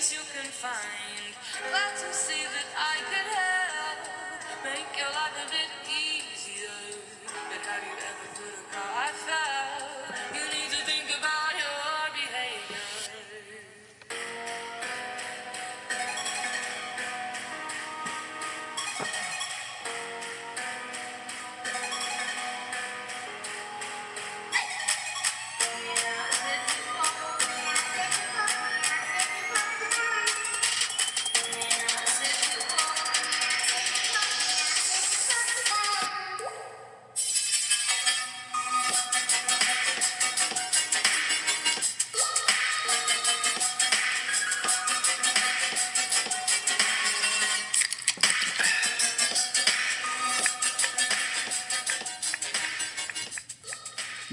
place you can find. Glad to see that I could help make your life a bit easier. But have you ever thought of how I felt? You need to think about your behavior.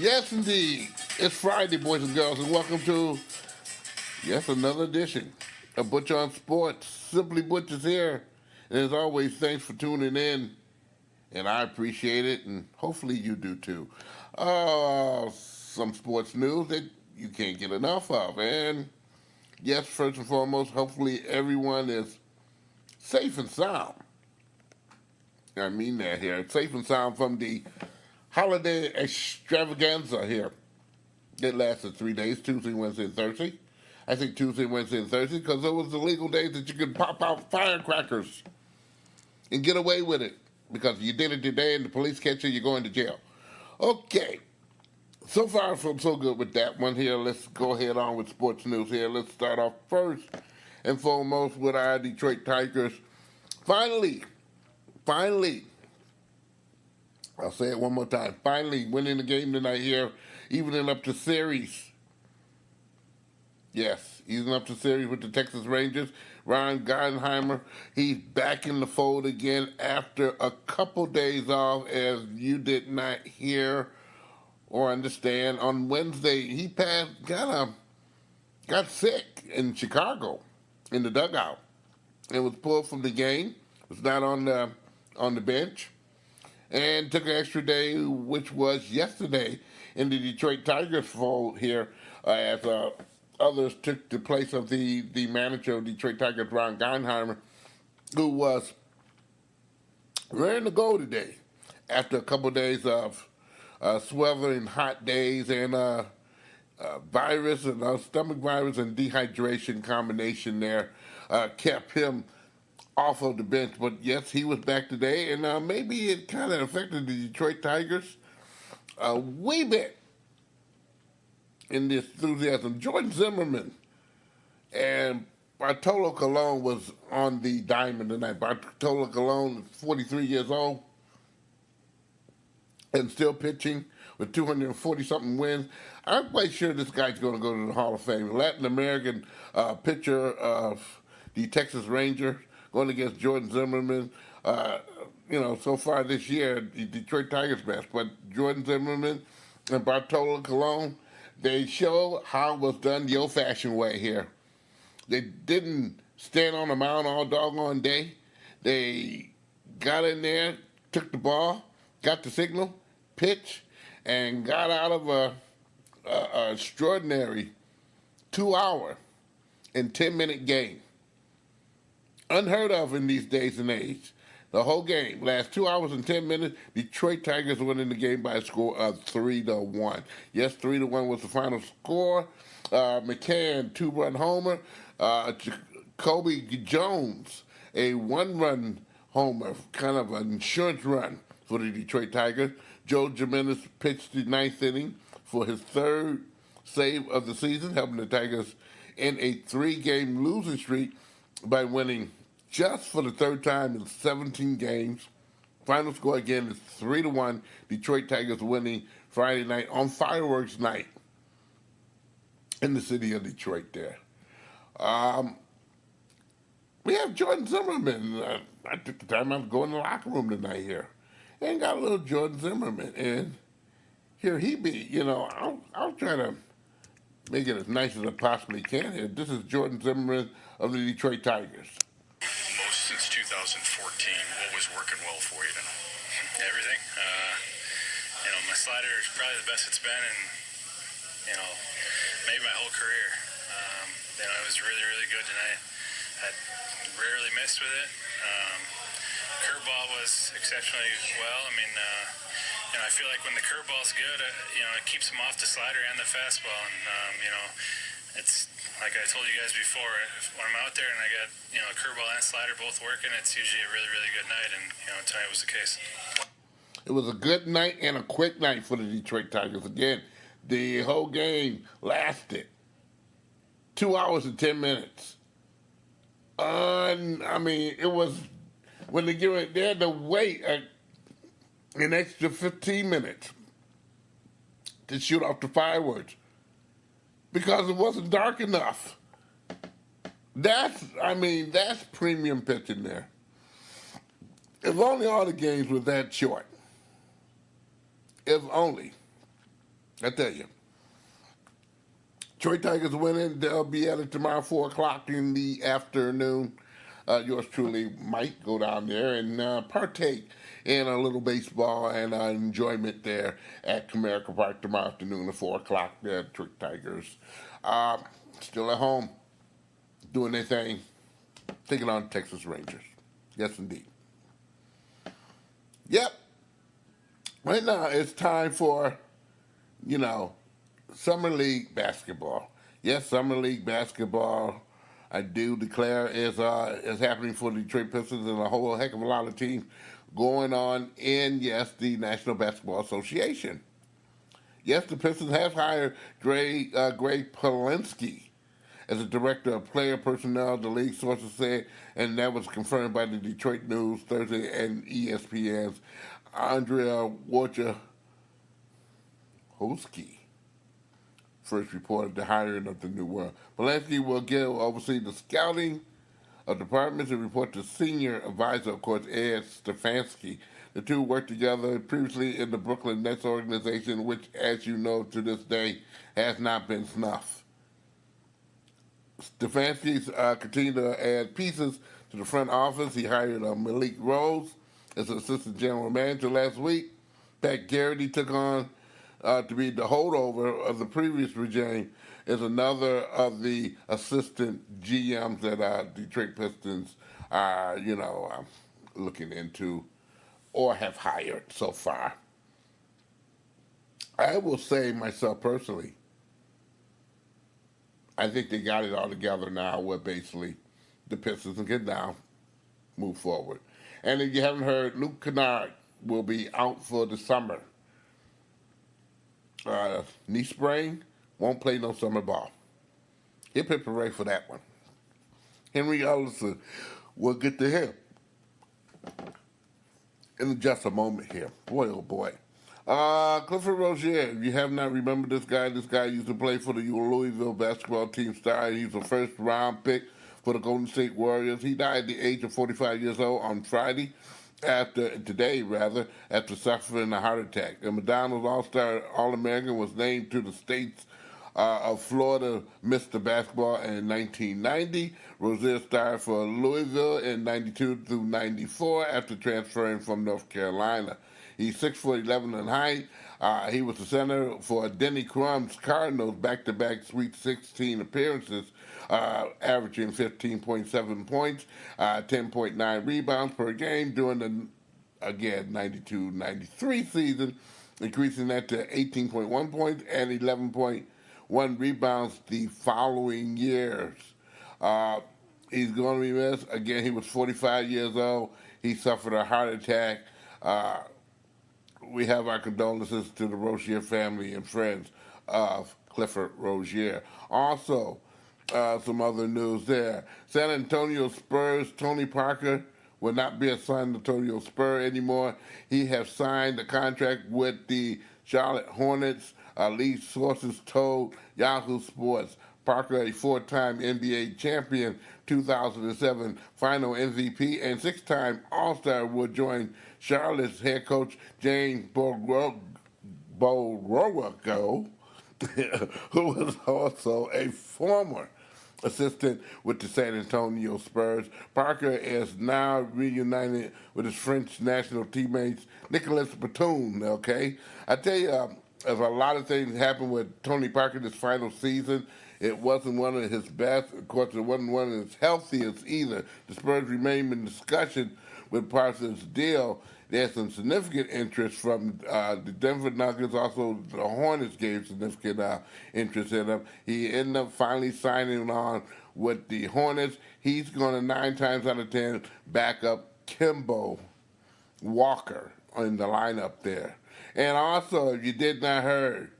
Yes, indeed. It's Friday, boys and girls, and welcome to, yes, another edition of Butch On Sports. Simply Butch is here. And as always, thanks for tuning in, and I appreciate it, and hopefully you do too. Some sports news that you can't get enough of. And yes, first and foremost, hopefully everyone is safe and sound. I mean that here. Safe and sound from the holiday extravaganza here. It lasted 3 days, Tuesday, Wednesday, and Thursday. I think Tuesday, Wednesday, and Thursday because it was the legal days that you could pop out firecrackers and get away with it. Because you did it today and the police catch you, you're going to jail. Okay. So far, so good with that one here. Let's go ahead on with sports news here. Let's start off first and foremost with our Detroit Tigers. Finally, I'll say it one more time. Finally, winning the game tonight here, evening up the series. Yes, evening up the series with the Texas Rangers. Ryan Gardenheimer, he's back in the fold again after a couple days off, as you did not hear or understand. On Wednesday, he got sick in Chicago in the dugout and was pulled from the game. Was not on the bench. And took an extra day, which was yesterday, in the Detroit Tigers fold here, as others took the place of the manager of Detroit Tigers, Ron Gardenheimer, who was raring to go today after a couple days of sweltering hot days and virus and stomach virus and dehydration combination there kept him off of the bench. But yes, he was back today, and maybe it kind of affected the Detroit Tigers a wee bit in this enthusiasm. Jordan Zimmermann and Bartolo Colon was on the diamond tonight. Bartolo Colon is 43 years old and still pitching with 240-something wins. I'm quite sure this guy's going to go to the Hall of Fame. Latin American pitcher of the Texas Rangers, going against Jordan Zimmermann. So far this year, the Detroit Tigers best. But Jordan Zimmermann and Bartolo Colon, they show how it was done the old-fashioned way here. They didn't stand on the mound all doggone day. They got in there, took the ball, got the signal, pitched, and got out of a extraordinary 2-hour and 10-minute game. Unheard of in these days and age. The whole game, last 2 hours and 10 minutes, Detroit Tigers winning the game by a score of 3-1. Yes, 3-1 was the final score. McCann, 2-run homer. Kobe Jones, a 1-run homer, kind of an insurance run for the Detroit Tigers. Joe Jimenez pitched the ninth inning for his third save of the season, helping the Tigers in a 3-game losing streak by winning just for the third time in 17 games. Final score again is 3-1. Detroit Tigers winning Friday night on fireworks night in the city of Detroit there. We have Jordan Zimmermann. I took the time out to go in the locker room tonight here and got a little Jordan Zimmermann. And here he be. I'll try to make it as nice as I possibly can here. This is Jordan Zimmermann of the Detroit Tigers. Most since 2014, what was working well for you tonight? Everything. My slider is probably the best it's been in, maybe my whole career. It was really, really good tonight. I rarely missed with it. Curveball was exceptionally well. I mean, I feel like when the curveball's good, it keeps him off the slider and the fastball. And, it's like I told you guys before, when I'm out there and I got, curveball and slider both working, it's usually a really, really good night. And, tonight was the case. It was a good night and a quick night for the Detroit Tigers. Again, the whole game lasted 2 hours and 10 minutes. It was when they had to wait an extra 15 minutes to shoot off the fireworks because it wasn't dark enough. That's premium pitching there. If only all the games were that short. If only. I tell you. Detroit Tigers winning. They'll be at it tomorrow, 4 o'clock in the afternoon. Yours truly might go down there and partake in a little baseball and enjoyment there at Comerica Park tomorrow afternoon at 4 o'clock. The Detroit Tigers still at home, doing their thing, taking on Texas Rangers. Yes, indeed. Yep. Right now, it's time for, Summer League basketball. Yes, Summer League basketball, I do declare, is happening for the Detroit Pistons and a whole heck of a lot of teams going on in, yes, the National Basketball Association. Yes, the Pistons have hired Greg Polinsky as a director of player personnel, the league sources said, and that was confirmed by the Detroit News Thursday and ESPN's Andrea Wojciechowski first reported the hiring of the new one. Polinsky will oversee the scouting of departments and report to senior advisor, of course, Ed Stefanski. The two worked together previously in the Brooklyn Nets organization, which, as you know, to this day has not been snuffed. Stefanski's continued to add pieces to the front office. He hired Malik Rose as assistant general manager last week. Pat Garrity took on to be the holdover of the previous regime is another of the assistant GMs that Detroit Pistons are, looking into or have hired so far. I will say myself personally, I think they got it all together now where basically the Pistons can now move forward. And if you haven't heard, Luke Kennard will be out for the summer. Knee sprain, won't play no summer ball. He'll be prepared for that one. Henry Ellison will get to him in just a moment here. Boy, oh boy. Clifford Rozier, if you have not remembered this guy used to play for the Louisville basketball team star. He's a first-round pick for the Golden State Warriors. He died at the age of 45 years old on Friday, after suffering a heart attack. The McDonald's All-Star All-American was named to the states of Florida Mr. Basketball in 1990. Rozier started for Louisville in 92 through 94 after transferring from North Carolina. He's 6'11" in height. He was the center for Denny Crum's Cardinals back-to-back Sweet 16 appearances, averaging 15.7 points, 10.9 rebounds per game during the, again, 92-93 season, increasing that to 18.1 points and 11.1 rebounds the following years. He's going to be missed. Again, he was 45 years old. He suffered a heart attack. We have our condolences to the Rozier family and friends of Clifford Rozier. Also, some other news there. San Antonio Spurs' Tony Parker will not be a San Antonio Spur anymore. He has signed a contract with the Charlotte Hornets. Lead sources told Yahoo Sports. Parker, a four-time NBA champion, 2007 Final MVP, and six-time All-Star, will join Charlotte's head coach James Borrego, who was also a former assistant with the San Antonio Spurs. Parker is now reunited with his French national teammates Nicolas Batum, okay? I tell you, there's a lot of things happened with Tony Parker this final season. It wasn't one of his best. Of course, it wasn't one of his healthiest either. The Spurs remain in discussion with Parsons' deal. There's some significant interest from the Denver Nuggets. Also, the Hornets gave significant interest in him. He ended up finally signing on with the Hornets. He's going to 9 times out of 10 back up Kimbo Walker in the lineup there. And also, if you did not heard,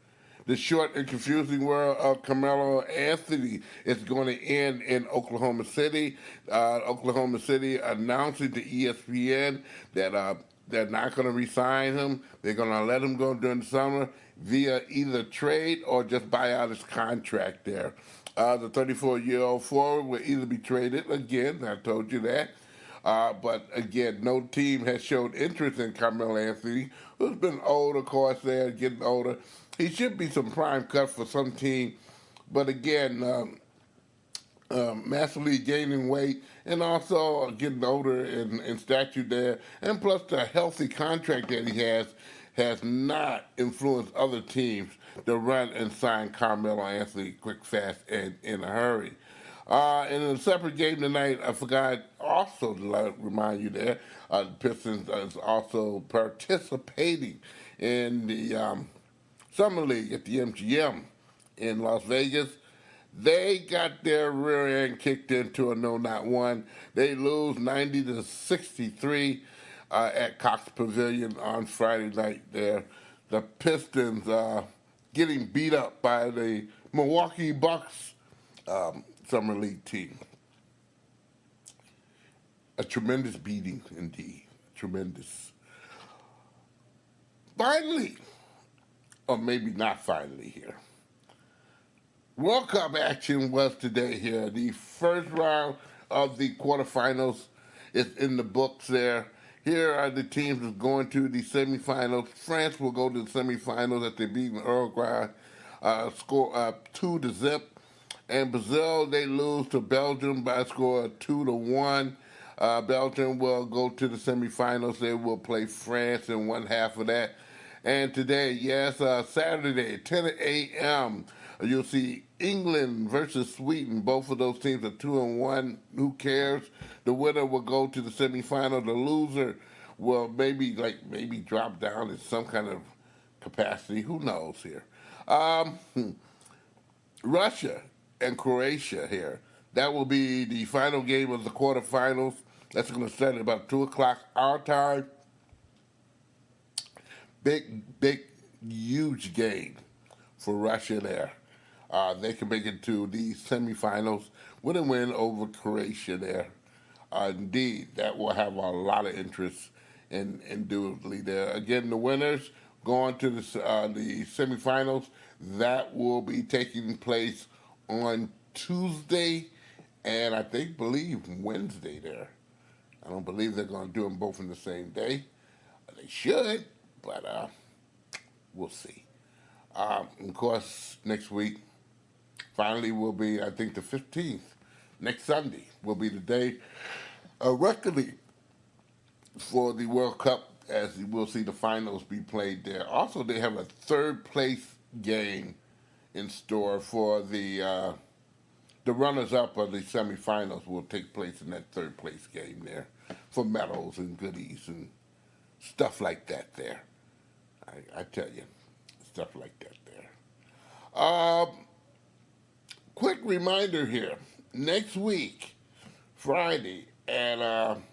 the short and confusing world of Carmelo Anthony is going to end in Oklahoma City. Oklahoma City announcing to ESPN that they're not going to re-sign him. They're going to let him go during the summer via either trade or just buy out his contract there. The 34-year-old forward will either be traded again. I told you that. But again, no team has showed interest in Carmelo Anthony, who's been old, of course, there, getting older. He should be some prime cut for some team. But again, massively gaining weight and also getting older in stature there. And plus the healthy contract that he has not influenced other teams to run and sign Carmelo Anthony quick, fast, and in a hurry. In a separate game tonight, I forgot also to remind you there, the Pistons is also participating in the Summer League at the MGM in Las Vegas. They got their rear end kicked into a no, not one. They lose 90-63 at Cox Pavilion on Friday night there. The Pistons getting beat up by the Milwaukee Bucks Summer League team. A tremendous beating indeed. Tremendous. Finally, or maybe not finally here, World Cup action was today here. The first round of the quarterfinals is in the books there. Here are the teams that's going to the semifinals. France will go to the semifinals after beating Uruguay, score 2-0. And Brazil, they lose to Belgium by a score of 2-1. Belgium will go to the semifinals. They will play France in one half of that. And today, yes, Saturday, 10 a.m., you'll see England versus Sweden. Both of those teams are 2-1. Who cares? The winner will go to the semifinal. The loser will maybe drop down in some kind of capacity. Who knows here? Russia and Croatia here. That will be the final game of the quarterfinals. That's going to start at about 2 o'clock our time. Big, huge game for Russia there. They can make it to the semifinals with a win over Croatia there. Indeed, that will have a lot of interest indubitably there. Again, the winners going to the semifinals. That will be taking place on Tuesday and believe Wednesday there. I don't believe they're going to do them both in the same day. They should, but we'll see. Of course, next week, finally will be, I think, the 15th. Next Sunday will be the day of reckoning for the World Cup, as we'll see the finals be played there. Also, they have a third place game in store for the runners-up of the semifinals will take place in that third place game there for medals and goodies and stuff like that there. I tell you, stuff like that there. Quick reminder here. Next week, Friday, at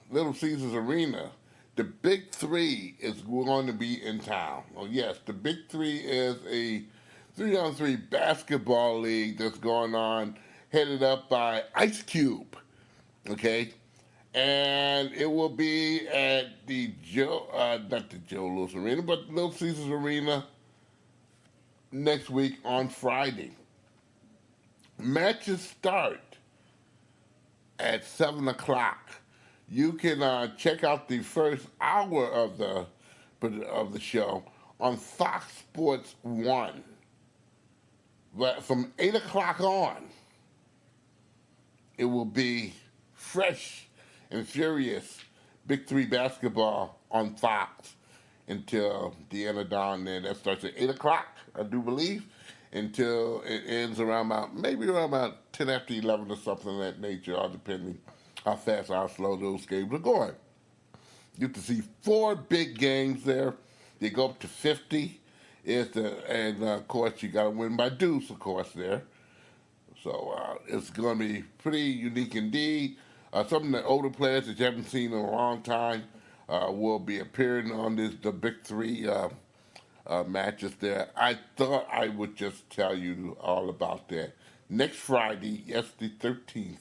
Little Caesars Arena, the Big Three is going to be in town. Oh, yes, the Big Three is a 3-on-3 basketball league that's going on, headed up by Ice Cube, okay? And it will be at the not the Joe Louis Arena, but Little Caesars Arena next week on Friday. Matches start at 7 o'clock. You can check out the first hour of the show on Fox Sports 1. But from 8 o'clock on, it will be fresh and furious Big Three basketball on Fox until the end of dawn. Then that starts at 8 o'clock, I do believe. until it ends around about 10 after 11 or something of that nature, all depending how fast or how slow those games are going. You can see 4 big games there. They go up to 50. And of course, you got to win by deuce, of course, there. So it's going to be pretty unique indeed. Some of the older players that you haven't seen in a long time will be appearing on the big 3 matches there. I thought I would just tell you all about that. Next Friday, yes, the 13th,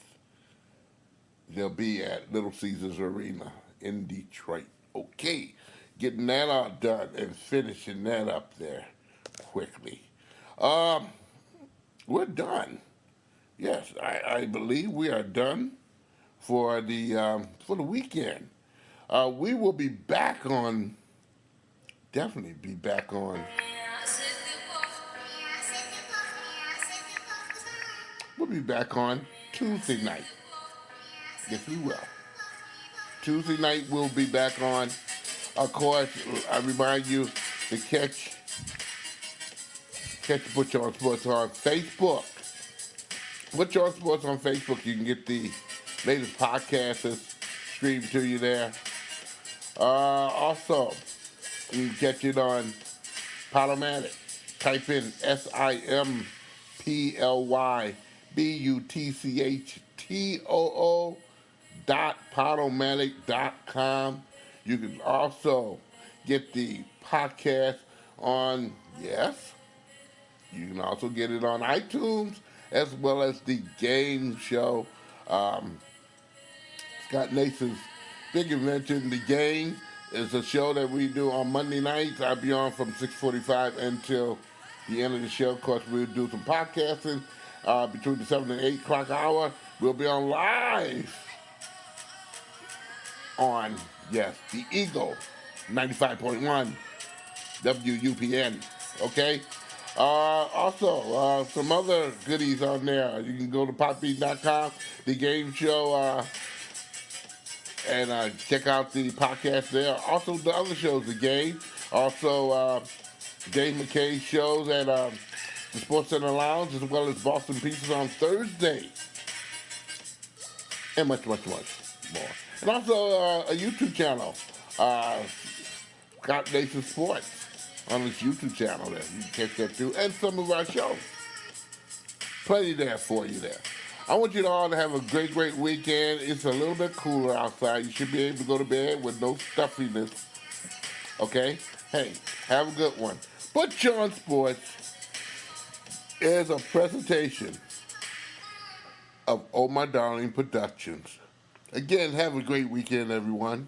they'll be at Little Caesars Arena in Detroit. Okay, getting that all done and finishing that up there quickly. We're done. Yes, I believe we are done for the weekend. We will be back on. Definitely be back on. We'll be back on Tuesday night. Yes, we will. Tuesday night we'll be back on. Of course, I remind you to catch Butch On Sports on Facebook. Butch On Sports on Facebook. You can get the latest podcasts streamed to you there. Also, you can catch it on Podomatic. Type in simplyButchToo.Podomatic.com. You can also get the podcast on, yes, you can also get it on iTunes as well as the game show. Scott Nason's big invention, The Game, is a show that we do on Monday nights. I'll be on from 6:45 until the end of the show. Of course, we'll do some podcasting between the 7 and 8 o'clock hour. We'll be on live on, yes, the Eagle, 95.1 WUPN, okay? Also, some other goodies on there. You can go to popbeat.com, the game show, and check out the podcast there. Also, the other shows, The Game. Also, Dave McKay's shows at the Sports Center Lounge, as well as Boston Pieces on Thursday. And much, much, much more. And also a YouTube channel, Scott Nason Sports, on his YouTube channel there. You can catch that too. And some of our shows. Plenty there for you there. I want you all to have a great, great weekend. It's a little bit cooler outside. You should be able to go to bed with no stuffiness. Okay? Hey, have a good one. Butch On Sports is a presentation of Oh My Darling Productions. Again, have a great weekend, everyone.